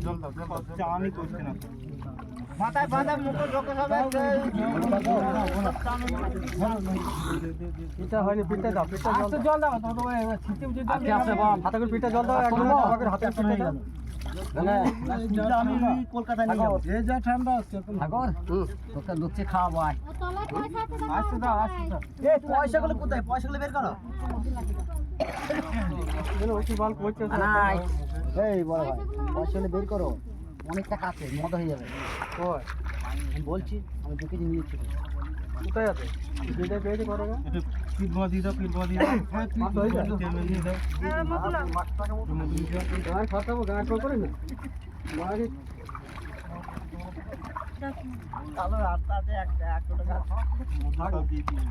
জল দাও আমি করছি না মাথায় বাঁধা মুখে ঢোকে সবাই পিঠা হয়নি পিঠা দাও পিঠা জল দাও তো ছিটিম জল আজকে আপনি হাতে করে পিঠা জল দাও একদম আমাদের হাতে পিঠা দাও আমি কলকাতায় নিয়ে যাব এই যা ঠান্ডা আছে ঠাকুর তোকে লুচি খাওয়াবো আয় আসতে দাও আসতে দাও এই পয়সাগুলো কোথায় পয়সাগুলো বের করো বল করছে নাই এই বড় ভাই পয়সাগুলো বের করো অনেক টাকা আছে মজা হয়ে যাবে ওই আমি বলছি আমি দেখেছি নিয়েছি কোথায় আছে যেটা পেয়েছে করো না এটা পিট বাঁধা দিয়ে দাও পিট বাঁধা দিয়ে দাও মাছ হয়ে যায় তেল দিয়ে দাও মাছ টাকা মতো গায় খাতাবো গায় করে না মারি তাহলে রাস্তাতে একটা 100 টাকা মাথা দিয়ে দিয়ে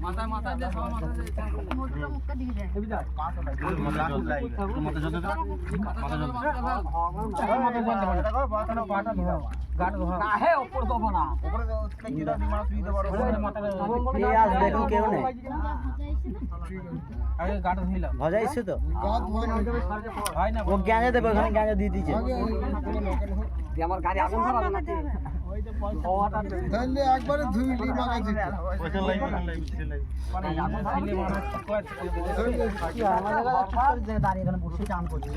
মাথা মাথা দিয়ে সব মাথা দিয়ে মোটর মুখটা দিয়ে দেয় এবি যা 500 টাকা মাথা জল দাও মাথা জল দাও মাথা জল বাটা দাও গাট দাও না হে উপর দেবো না উপরে কি দাও মাছ দিতে পারো মাথা পেঁয়াজ দেখুন কেউ নেই আগে গাট ধইলা ভজা ইচ্ছে তো গাট হয় না ও গ্যাঁজা দেবে ওখানে গ্যাঁজা দিয়ে দিয়েছে আমার গাড়ি আগুন ধরাবে না তাহলে একবারে ধুইলি মাগা দিতে পয়সা লাই মানে আগুন খাইলে মানুষ কয় কি আমাদের দাঁড়িয়ে এখানে বসে চান করছে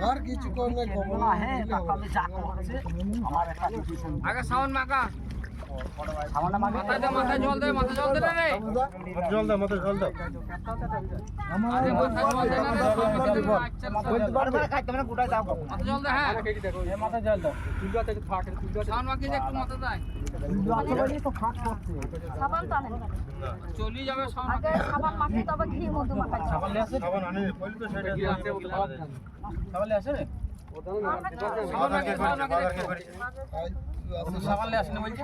আর কিছু করলে কম না হ্যাঁ তাহলে যা করছে আমার একটা ডিসিশন আগে সাউন্ড মাকা আমার না মাথায় দে মাথায় জল দে মাথায় জল দে রে জল দাও মতো জল দাও আরে মাথায় জল দে না রে খাইতে মানে গোটায় দাও মাথায় জল দে হ্যাঁ এই মাথা জল দাও তুলবা থেকে ফাট তুলবা সাউন্ড মাকি দে একটু মাথা দেয় তো ফাট করছে সাবান তো আনেন চলি যাবে সাউন্ড আগে সাবান মাখি তবে ঘি মধু মাখাই সাবান আছে সাবান আনে কইল তো সেটা আছে সাবান আছে রে সাউন্ড মাকি সাবান আসে না বলছি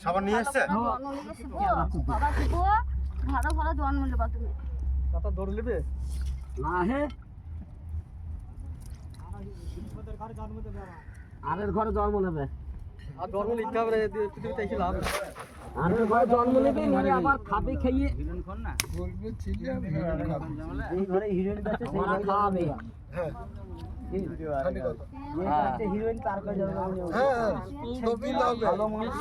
সাবান নিয়ে আসছে বাবা দিব ভালো ভালো জন্ম নেবা তুমি কত দৌড় নেবে না হে আরের ঘরে জন্ম নেবে আর জন্ম নিতে হবে পৃথিবীতে এসে লাভ আরের ঘরে জন্ম নেবে মানে আবার খাবে খাইয়ে হিরোইন কোন না বলবে ছিলে আমি এই ঘরে হিরোইন আছে সেই ঘরে খাওয়াবে হ্যাঁ হিরোইন তার কাছে যাবে হ্যাঁ ছবি লাভ ভালো মানুষ